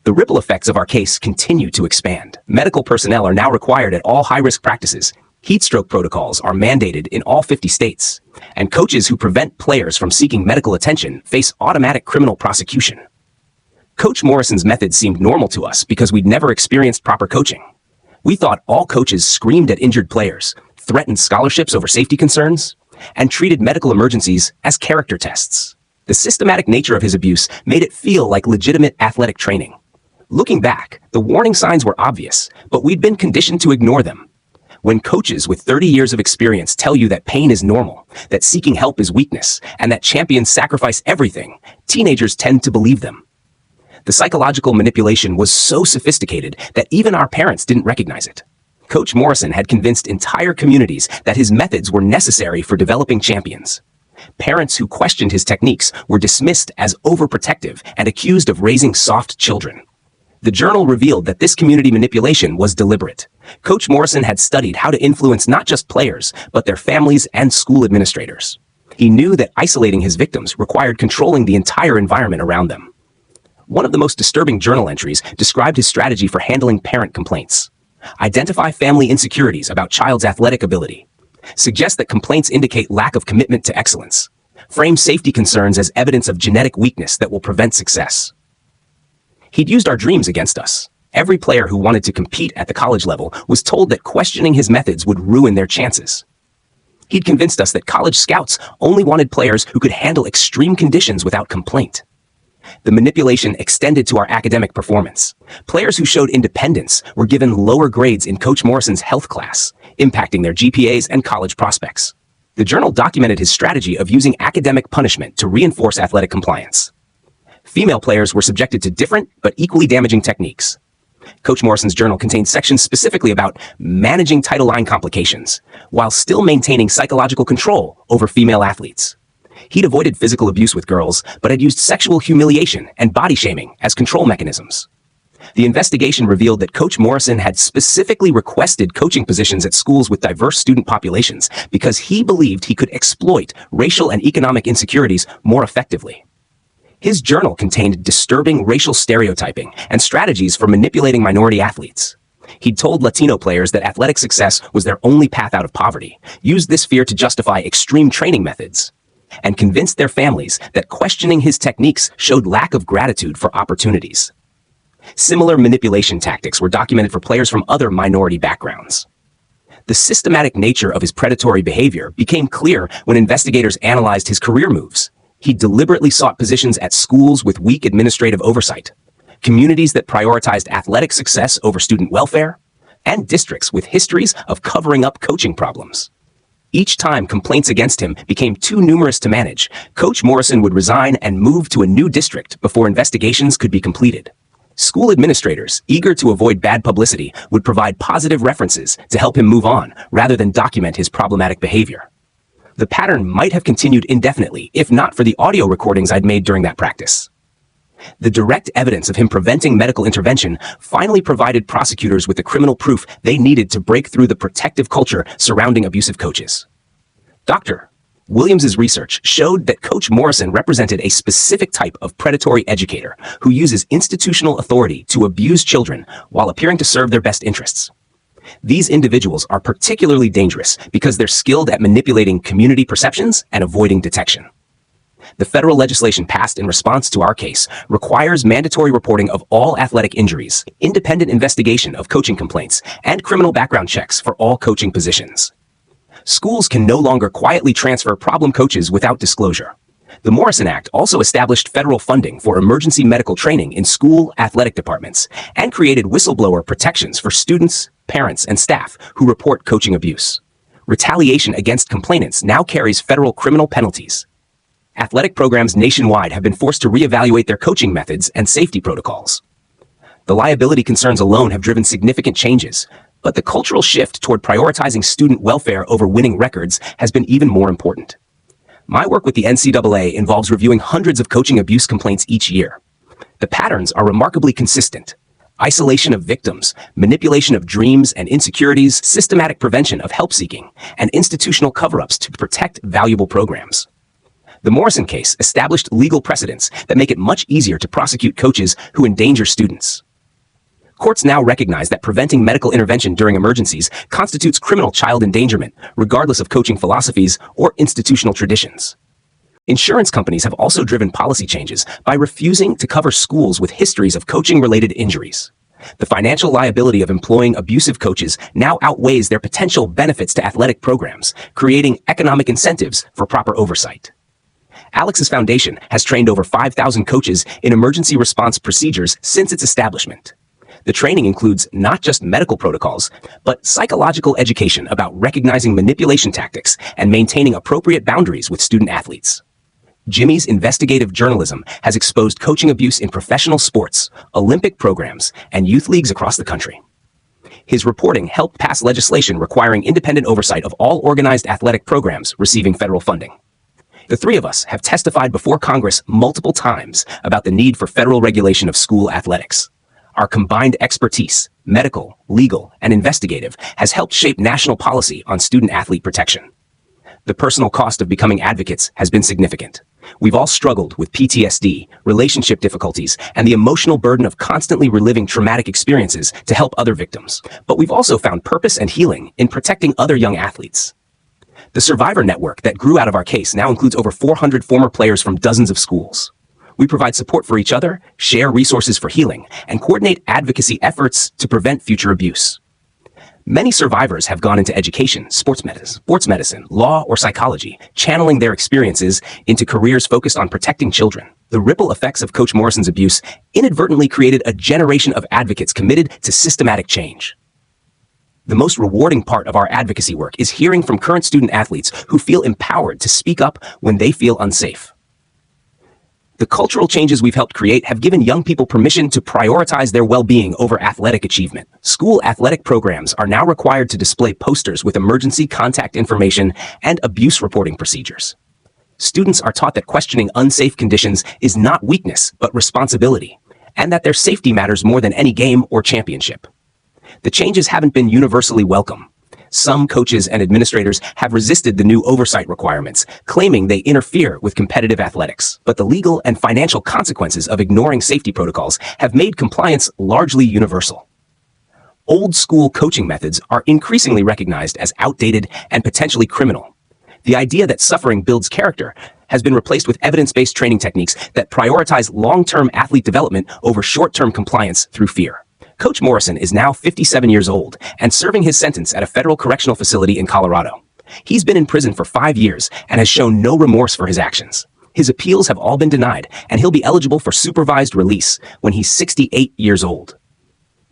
A: The ripple effects of our case continue to expand. Medical personnel are now required at all high-risk practices. Heat stroke protocols are mandated in all 50 states. And coaches who prevent players from seeking medical attention face automatic criminal prosecution. Coach Morrison's methods seemed normal to us because we'd never experienced proper coaching. We thought all coaches screamed at injured players, threatened scholarships over safety concerns, and treated medical emergencies as character tests. The systematic nature of his abuse made it feel like legitimate athletic training. Looking back, the warning signs were obvious, but we'd been conditioned to ignore them. When coaches with 30 years of experience tell you that pain is normal, that seeking help is weakness, and that champions sacrifice everything, teenagers tend to believe them. The psychological manipulation was so sophisticated that even our parents didn't recognize it. Coach Morrison had convinced entire communities that his methods were necessary for developing champions. Parents who questioned his techniques were dismissed as overprotective and accused of raising soft children. The journal revealed that this community manipulation was deliberate. Coach Morrison had studied how to influence not just players, but their families and school administrators. He knew that isolating his victims required controlling the entire environment around them. One of the most disturbing journal entries described his strategy for handling parent complaints. Identify family insecurities about child's athletic ability. Suggest that complaints indicate lack of commitment to excellence. Frame safety concerns as evidence of genetic weakness that will prevent success. He'd used our dreams against us. Every player who wanted to compete at the college level was told that questioning his methods would ruin their chances. He'd convinced us that college scouts only wanted players who could handle extreme conditions without complaint. The manipulation extended to our academic performance. Players who showed independence were given lower grades in Coach Morrison's health class, impacting their GPAs and college prospects. The journal documented his strategy of using academic punishment to reinforce athletic compliance. Female players were subjected to different but equally damaging techniques. Coach Morrison's journal contained sections specifically about managing title line complications, while still maintaining psychological control over female athletes. He'd avoided physical abuse with girls, but had used sexual humiliation and body shaming as control mechanisms. The investigation revealed that Coach Morrison had specifically requested coaching positions at schools with diverse student populations because he believed he could exploit racial and economic insecurities more effectively. His journal contained disturbing racial stereotyping and strategies for manipulating minority athletes. He'd told Latino players that athletic success was their only path out of poverty, used this fear to justify extreme training methods, and convinced their families that questioning his techniques showed lack of gratitude for opportunities. Similar manipulation tactics were documented for players from other minority backgrounds. The systematic nature of his predatory behavior became clear when investigators analyzed his career moves. He deliberately sought positions at schools with weak administrative oversight, communities that prioritized athletic success over student welfare, and districts with histories of covering up coaching problems. Each time complaints against him became too numerous to manage, Coach Morrison would resign and move to a new district before investigations could be completed. School administrators, eager to avoid bad publicity, would provide positive references to help him move on rather than document his problematic behavior. The pattern might have continued indefinitely if not for the audio recordings I'd made during that practice. The direct evidence of him preventing medical intervention finally provided prosecutors with the criminal proof they needed to break through the protective culture surrounding abusive coaches. Dr. Williams's research showed that Coach Morrison represented a specific type of predatory educator who uses institutional authority to abuse children while appearing to serve their best interests. These individuals are particularly dangerous because they're skilled at manipulating community perceptions and avoiding detection. The federal legislation passed in response to our case requires mandatory reporting of all athletic injuries, independent investigation of coaching complaints, and criminal background checks for all coaching positions. Schools can no longer quietly transfer problem coaches without disclosure. The Morrison Act also established federal funding for emergency medical training in school athletic departments and created whistleblower protections for students, parents, and staff who report coaching abuse. Retaliation against complainants now carries federal criminal penalties. Athletic programs nationwide have been forced to reevaluate their coaching methods and safety protocols. The liability concerns alone have driven significant changes, but the cultural shift toward prioritizing student welfare over winning records has been even more important. My work with the NCAA involves reviewing hundreds of coaching abuse complaints each year. The patterns are remarkably consistent. Isolation of victims, manipulation of dreams and insecurities, systematic prevention of help-seeking, and institutional cover-ups to protect valuable programs. The Morrison case established legal precedents that make it much easier to prosecute coaches who endanger students. Courts now recognize that preventing medical intervention during emergencies constitutes criminal child endangerment, regardless of coaching philosophies or institutional traditions. Insurance companies have also driven policy changes by refusing to cover schools with histories of coaching-related injuries. The financial liability of employing abusive coaches now outweighs their potential benefits to athletic programs, creating economic incentives for proper oversight. Alex's foundation has trained over 5,000 coaches in emergency response procedures since its establishment. The training includes not just medical protocols, but psychological education about recognizing manipulation tactics and maintaining appropriate boundaries with student athletes. Jimmy's investigative journalism has exposed coaching abuse in professional sports, Olympic programs, and youth leagues across the country. His reporting helped pass legislation requiring independent oversight of all organized athletic programs receiving federal funding. The three of us have testified before Congress multiple times about the need for federal regulation of school athletics. Our combined expertise, medical, legal, and investigative, has helped shape national policy on student-athlete protection. The personal cost of becoming advocates has been significant. We've all struggled with PTSD, relationship difficulties, and the emotional burden of constantly reliving traumatic experiences to help other victims. But we've also found purpose and healing in protecting other young athletes. The Survivor Network that grew out of our case now includes over 400 former players from dozens of schools. We provide support for each other, share resources for healing, and coordinate advocacy efforts to prevent future abuse. Many survivors have gone into education, sports medicine, law, or psychology, channeling their experiences into careers focused on protecting children. The ripple effects of Coach Morrison's abuse inadvertently created a generation of advocates committed to systematic change. The most rewarding part of our advocacy work is hearing from current student athletes who feel empowered to speak up when they feel unsafe. The cultural changes we've helped create have given young people permission to prioritize their well-being over athletic achievement. School athletic programs are now required to display posters with emergency contact information and abuse reporting procedures. Students are taught that questioning unsafe conditions is not weakness, but responsibility, and that their safety matters more than any game or championship. The changes haven't been universally welcome. Some coaches and administrators have resisted the new oversight requirements, claiming they interfere with competitive athletics. But the legal and financial consequences of ignoring safety protocols have made compliance largely universal. Old school coaching methods are increasingly recognized as outdated and potentially criminal. The idea that suffering builds character has been replaced with evidence-based training techniques that prioritize long-term athlete development over short-term compliance through fear. Coach Morrison is now 57 years old and serving his sentence at a federal correctional facility in Colorado. He's been in prison for 5 years and has shown no remorse for his actions. His appeals have all been denied, and he'll be eligible for supervised release when he's 68 years old.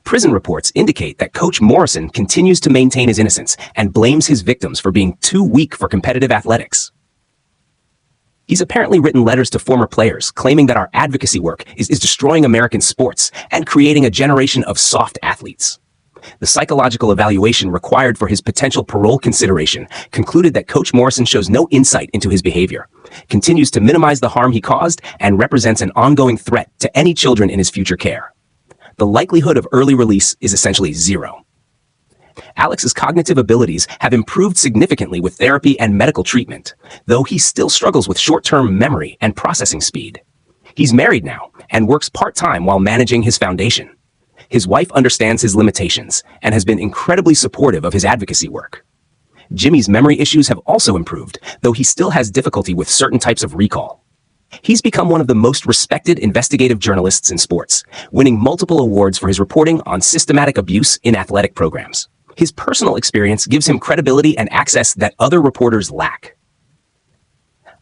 A: Prison reports indicate that Coach Morrison continues to maintain his innocence and blames his victims for being too weak for competitive athletics. He's apparently written letters to former players claiming that our advocacy work is destroying American sports and creating a generation of soft athletes. The psychological evaluation required for his potential parole consideration concluded that Coach Morrison shows no insight into his behavior, continues to minimize the harm he caused, and represents an ongoing threat to any children in his future care. The likelihood of early release is essentially zero. Alex's cognitive abilities have improved significantly with therapy and medical treatment, though he still struggles with short-term memory and processing speed. He's married now and works part-time while managing his foundation. His wife understands his limitations and has been incredibly supportive of his advocacy work. Jimmy's memory issues have also improved, though he still has difficulty with certain types of recall. He's become one of the most respected investigative journalists in sports, winning multiple awards for his reporting on systematic abuse in athletic programs. His personal experience gives him credibility and access that other reporters lack.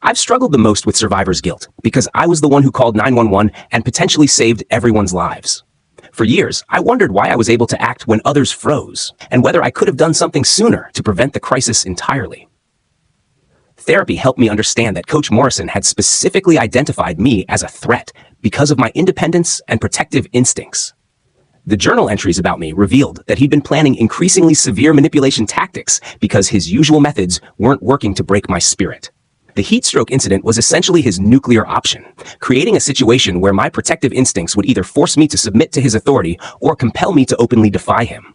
A: I've struggled the most with survivor's guilt because I was the one who called 911 and potentially saved everyone's lives. For years, I wondered why I was able to act when others froze, and whether I could have done something sooner to prevent the crisis entirely. Therapy helped me understand that Coach Morrison had specifically identified me as a threat because of my independence and protective instincts. The journal entries about me revealed that he'd been planning increasingly severe manipulation tactics because his usual methods weren't working to break my spirit. The heat stroke incident was essentially his nuclear option, creating a situation where my protective instincts would either force me to submit to his authority or compel me to openly defy him.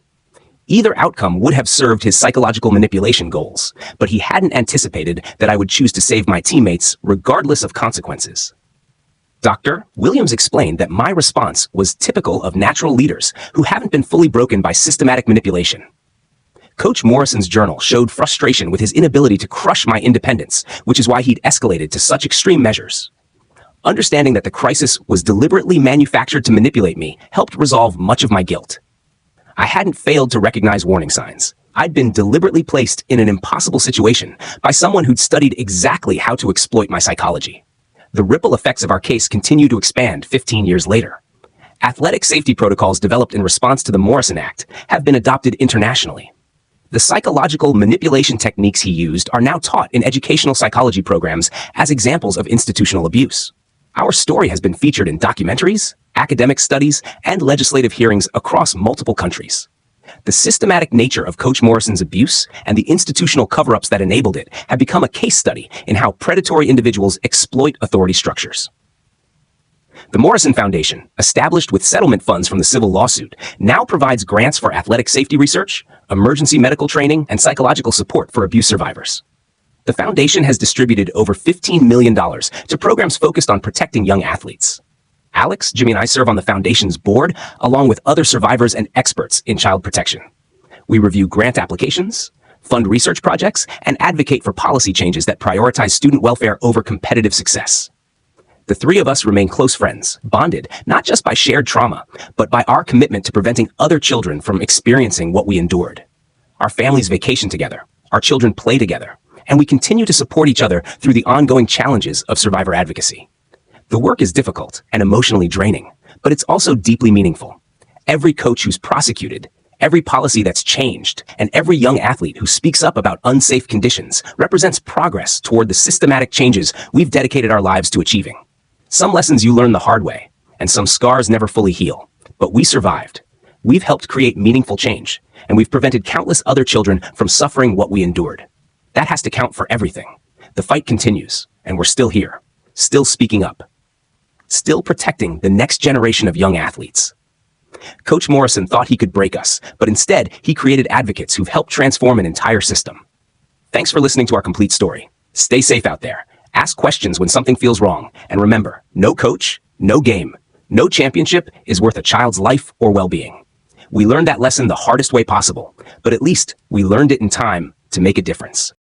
A: Either outcome would have served his psychological manipulation goals, but he hadn't anticipated that I would choose to save my teammates regardless of consequences. Dr. Williams explained that my response was typical of natural leaders who haven't been fully broken by systematic manipulation. Coach Morrison's journal showed frustration with his inability to crush my independence, which is why he'd escalated to such extreme measures. Understanding that the crisis was deliberately manufactured to manipulate me helped resolve much of my guilt. I hadn't failed to recognize warning signs. I'd been deliberately placed in an impossible situation by someone who'd studied exactly how to exploit my psychology. The ripple effects of our case continue to expand 15 years later. Athletic safety protocols developed in response to the Morrison Act have been adopted internationally. The psychological manipulation techniques he used are now taught in educational psychology programs as examples of institutional abuse. Our story has been featured in documentaries, academic studies, and legislative hearings across multiple countries. The systematic nature of Coach Morrison's abuse and the institutional cover-ups that enabled it have become a case study in how predatory individuals exploit authority structures. The Morrison Foundation, established with settlement funds from the civil lawsuit, now provides grants for athletic safety research, emergency medical training, and psychological support for abuse survivors. The foundation has distributed over $15 million to programs focused on protecting young athletes. Alex, Jimmy, and I serve on the foundation's board, along with other survivors and experts in child protection. We review grant applications, fund research projects, and advocate for policy changes that prioritize student welfare over competitive success. The three of us remain close friends, bonded not just by shared trauma, but by our commitment to preventing other children from experiencing what we endured. Our families vacation together, our children play together, and we continue to support each other through the ongoing challenges of survivor advocacy. The work is difficult and emotionally draining, but it's also deeply meaningful. Every coach who's prosecuted, every policy that's changed, and every young athlete who speaks up about unsafe conditions represents progress toward the systematic changes we've dedicated our lives to achieving. Some lessons you learn the hard way, and some scars never fully heal. But we survived. We've helped create meaningful change, and we've prevented countless other children from suffering what we endured. That has to count for everything. The fight continues, and we're still here, still speaking up, still protecting the next generation of young athletes. Coach Morrison thought he could break us, but instead, he created advocates who've helped transform an entire system. Thanks for listening to our complete story. Stay safe out there. Ask questions when something feels wrong. And remember, no coach, no game, no championship is worth a child's life or well-being. We learned that lesson the hardest way possible, but at least we learned it in time to make a difference.